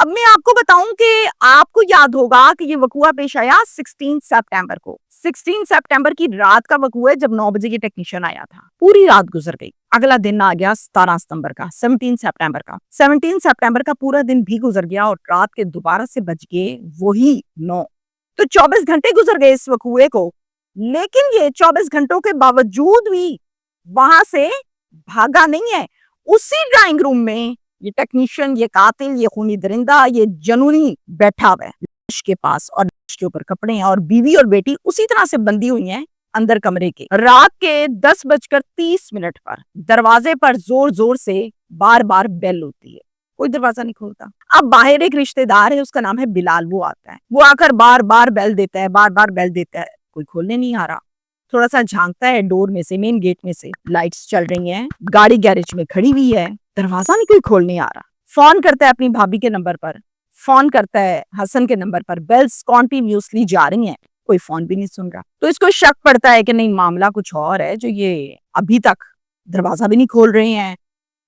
اب میں آپ کو بتاؤں کہ آپ کو یاد ہوگا کہ یہ وقوع پیش آیا 16 سپٹمبر کو. 16 سپٹمبر کی رات کا وقوع ہے جب 9 بجے یہ ٹیکنیشین آیا تھا. پوری رات گزر گئی. اگلا دن آ گیا 17 ستمبر کا, 17 سپٹمبر کا. 17 سپٹمبر کا پورا دن بھی گزر گیا اور رات کے دوبارہ سے بج گئے وہی 9. تو 24 گھنٹے گزر گئے اس وقوع کو. لیکن یہ 24 گھنٹوں کے باوجود بھی وہاں سے بھاگا نہیں ہے. اسی ڈرائنگ روم میں یہ ٹیکنیشین, یہ قاتل, یہ خونی درندہ, یہ جنونی بیٹھا ہوا ہے لاش کے پاس, اور لاش کے اوپر کپڑے ہیں, اور بیوی اور بیٹی اسی طرح سے بندی ہوئی ہیں اندر کمرے کے. رات کے 10:30 پر دروازے پر زور زور سے بار بار بیل ہوتی ہے, کوئی دروازہ نہیں کھولتا. اب باہر ایک رشتہ دار ہے, اس کا نام ہے بلال, وہ آتا ہے, وہ آ کر بار بار بیل دیتا ہے, بار بار بیل دیتا ہے, کوئی کھولنے نہیں آ رہا. تھوڑا سا جھانکتا ہے ڈور میں سے, مین گیٹ میں سے, لائٹس چل رہی ہیں, گاڑی گیریج میں کھڑی ہوئی ہے, دروازہ نہیں کوئی کھولنے آ رہا. فون کرتا ہے اپنی بھابھی کے نمبر پر, فون کرتا ہے حسن کے نمبر پر, بیلز کنٹینیوسلی جا رہی ہیں, کوئی فون بھی نہیں سن رہا. تو اس کو شک پڑتا ہے کہ نہیں, معاملہ کچھ اور ہے, جو یہ ابھی تک دروازہ بھی نہیں کھول رہے ہیں,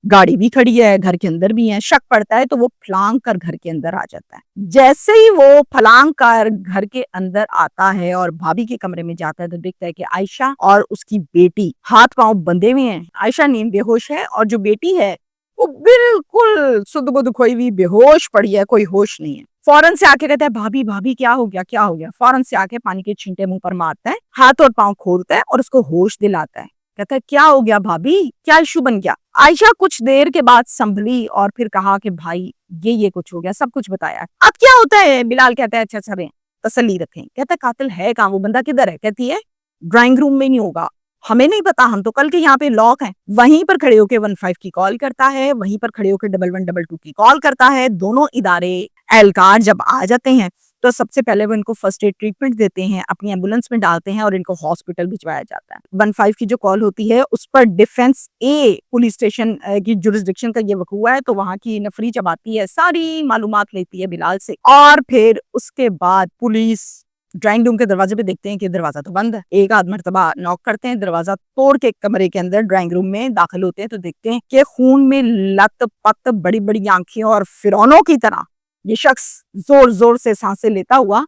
گاڑی بھی کھڑی ہے, گھر کے اندر بھی ہیں. شک پڑتا ہے تو وہ پھلانگ کر گھر کے اندر آ جاتا ہے. جیسے ہی وہ پھلانگ کر گھر کے اندر آتا ہے اور بھابھی کے کمرے میں جاتا ہے تو دیکھتا ہے کہ عائشہ اور اس کی بیٹی ہاتھ پاؤں بندھے ہوئے ہیں. عائشہ نیم بے ہوش ہے, اور جو بیٹی ہے وہ بالکل سدھ بدھ کھوئی ہوئی بے ہوش پڑی ہے, کوئی ہوش نہیں ہے. فوراً سے آ کے کہتا ہے بھابھی بھابھی کیا ہو گیا, کیا ہو گیا. فوراً سے آ کے پانی کے چھینٹے منہ پر مارتا ہے, ہاتھ اور پاؤں کھولتا ہے اور اس کو ہوش دلاتا ہے. کہتا ہے کیا ہو گیا بھابھی, کیا ایشو بن گیا. عائشہ کچھ دیر کے بعد سنبھلی اور پھر کہا کہ بھائی یہ کچھ ہو گیا, سب کچھ بتایا. اب کیا ہوتا ہے, بلال کہتا ہے اچھا سبیں تسلی رکھیں. کہتا ہے قاتل ہے کہاں, وہ بندہ کدھر ہے. کہتی ہے ڈرائنگ روم میں نہیں ہوگا, ہمیں نہیں پتا, ہم تو کل کے یہاں پہ لاک ہیں. وہیں پر کھڑے ہو کے 15 کی کال کرتا ہے, وہیں پر کھڑے ہو کے 1122 کی کال کرتا ہے. دونوں ادارے اہلکار جب آ جاتے ہیں تو سب سے پہلے وہ ان کو فرسٹ ایڈ ٹریٹمنٹ دیتے ہیں, اپنی ایمبولینس میں ڈالتے ہیں اور ان کو ہاسپٹل بھجوایا جاتا ہے. 15 کی جو کال ہوتی ہے اس پر ڈیفنس اے پولیس اسٹیشن کی جورسڈکشن کا یہ وقوع ہے, تو وہاں کی نفری جب آتی ہے ساری معلومات لیتی ہے بلال سے, اور پھر اس کے بعد پولیس ڈرائنگ روم کے دروازے پہ دیکھتے ہیں کہ دروازہ تو بند ہے. ایک آدھ مرتبہ نوک کرتے ہیں, دروازہ توڑ کے کمرے کے اندر ڈرائنگ روم میں داخل ہوتے ہیں تو دیکھتے ہیں کہ خون میں لت پت, بڑی بڑی آنکھیں اور فرعونوں کی طرح یہ شخص زور زور سے سانسیں لیتا ہوا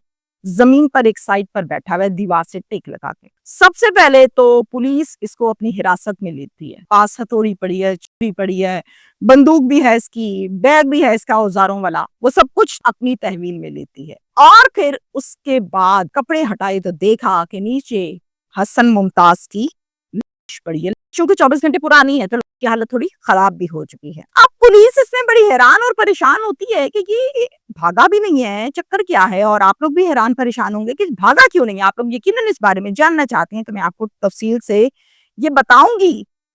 زمین پر ایک سائڈ پر بیٹھا ہوا ہے, دیوار سے ٹیک لگا کے. سب سے پہلے تو پولیس اس کو اپنی حراست میں لیتی ہے. پاس ہتھوڑی پڑی ہے, چھری پڑی ہے, بندوق بھی ہے اس کی, بیگ بھی ہے اس کا اوزاروں والا, وہ سب کچھ اپنی تحویل میں لیتی ہے. اور پھر اس کے بعد کپڑے ہٹائے تو دیکھا کہ نیچے حسن ممتاز کی لاش پڑی ہے. چونکہ 24 گھنٹے پرانی ہے تو کی حالت تھوڑی خراب بھی ہو چکی ہے. اب پولیس اس میں بڑی حیران اور پریشان ہوتی ہے کہ یہ بھاگا بھی نہیں ہے, چکر کیا ہے. اور آپ لوگ بھی حیران پریشان ہوں گے کہ بھاگا کیوں نہیں ہے. آپ لوگ یقیناً اس بارے میں جاننا چاہتے ہیں, تو میں آپ کو تفصیل سے یہ بتاؤں گی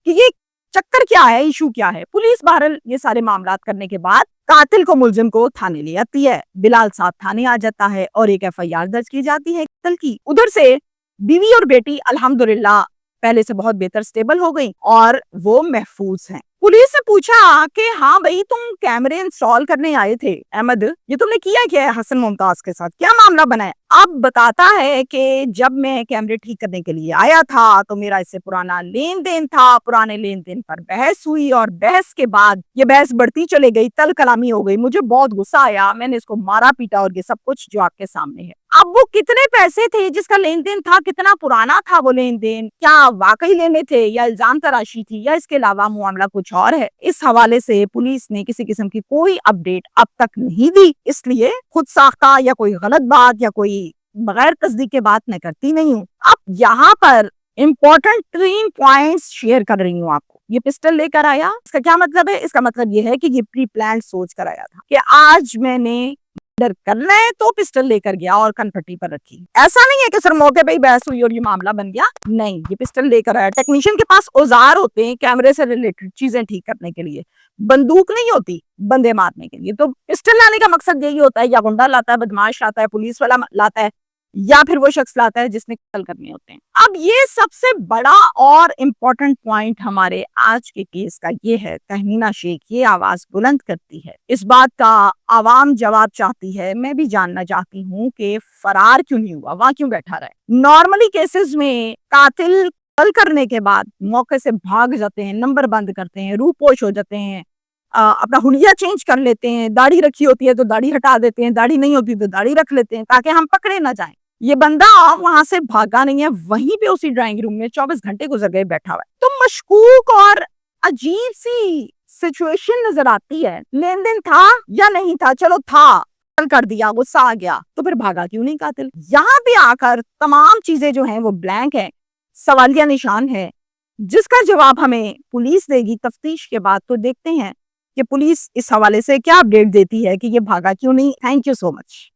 کہ یہ چکر کیا ہے, ایشو کیا ہے. پولیس بہرحال یہ سارے معاملات کرنے کے بعد قاتل کو, ملزم کو تھانے لے آتی ہے. بلال صاحب تھانے آ جاتا ہے اور ایک FIR درج کی جاتی ہے قتل کی. ادھر سے بیوی اور بیٹی الحمدللہ پہلے سے بہت بہتر سٹیبل ہو گئی اور وہ محفوظ ہیں. پولیس نے پوچھا کہ ہاں بھائی تم کیمرے انسٹال کرنے آئے تھے احمد, یہ تم نے کیا ہے حسن ممتاز کے ساتھ, کیا معاملہ بنا ہے. اب بتاتا ہے کہ جب میں کیمرے ٹھیک کرنے کے لیے آیا تھا تو میرا اس سے پرانا لین دین تھا, پرانے لین دین پر بحث ہوئی اور بحث کے بعد یہ بحث بڑھتی چلے گئی, تل کلامی ہو گئی, مجھے بہت غصہ آیا, میں نے اس کو مارا پیٹا اور یہ سب کچھ جو آپ کے سامنے ہے. اب وہ کتنے پیسے تھے جس کا لین دین تھا, کتنا پرانا تھا وہ لین دین, کیا واقعی لینے تھے یا الزام تراشی تھی یا اس کے علاوہ معاملہ کچھ اور ہے, اس حوالے سے پولیس نے کسی قسم کی کوئی اپڈیٹ اب تک نہیں دی. اس لیے خود ساختہ یا کوئی غلط بات یا کوئی بغیر تصدیق کے بات میں کرتی نہیں ہوں. اب یہاں پر امپورٹنٹ 3 پوائنٹس شیئر کر رہی ہوں آپ کو. یہ پسٹل لے کر آیا, اس کا کیا مطلب ہے؟ اس کا مطلب یہ ہے کہ یہ پری پلانڈ سوچ کر آیا تھا کہ آج میں نے کرنا ہے تو پسٹل لے کر گیا اور کن پٹی پر رکھی. ایسا نہیں ہے کہ سر موقع پہ ہی بحث ہوئی اور یہ معاملہ بن گیا, نہیں, یہ پسٹل لے کر آیا. ٹیکنیشین کے پاس اوزار ہوتے ہیں کیمرے سے ریلیٹڈ چیزیں ٹھیک کرنے کے لیے, بندوق نہیں ہوتی بندے مارنے کے لیے. تو پسٹل لانے کا مقصد یہی ہوتا ہے, یا گنڈا لاتا ہے, بدماش لاتا ہے, پولیس والا لاتا ہے, یا پھر وہ شخص لاتا ہے جس نے قتل کرنے ہوتے ہیں. اب یہ سب سے بڑا اور امپورٹنٹ پوائنٹ ہمارے آج کے کیس کا یہ ہے, تہمینہ شیخ یہ آواز بلند کرتی ہے, اس بات کا عوام جواب چاہتی ہے. میں بھی جاننا چاہتی ہوں کہ فرار کیوں نہیں ہوا, وہاں کیوں بیٹھا رہے. نارملی کیسز میں قاتل قتل کرنے کے بعد موقع سے بھاگ جاتے ہیں, نمبر بند کرتے ہیں, روح پوش ہو جاتے ہیں, اپنا حلیہ چینج کر لیتے ہیں, داڑھی رکھی ہوتی ہے تو داڑھی ہٹا دیتے ہیں, داڑھی نہیں ہوتی تو داڑھی رکھ لیتے ہیں تاکہ ہم پکڑے نہ جائیں. یہ بندہ وہاں سے بھاگا نہیں ہے, وہیں پہ اسی ڈرائنگ روم میں 24 گھنٹے گزر گئے بیٹھا ہوا ہے. تو مشکوک اور عجیب سی سچویشن نظر آتی ہے. لین دین تھا یا نہیں تھا؟ چلو تھا, کر دیا, غصہ آ گیا, تو پھر بھاگا کیوں نہیں قاتل؟ یہاں پہ آ کر تمام چیزیں جو ہیں وہ بلینک ہے, سوالیہ نشان ہے, جس کا جواب ہمیں پولیس دے گی تفتیش کے بعد. تو دیکھتے ہیں کہ پولیس اس حوالے سے کیا اپڈیٹ دیتی ہے کہ یہ بھاگا کیوں نہیں. Thank you so much.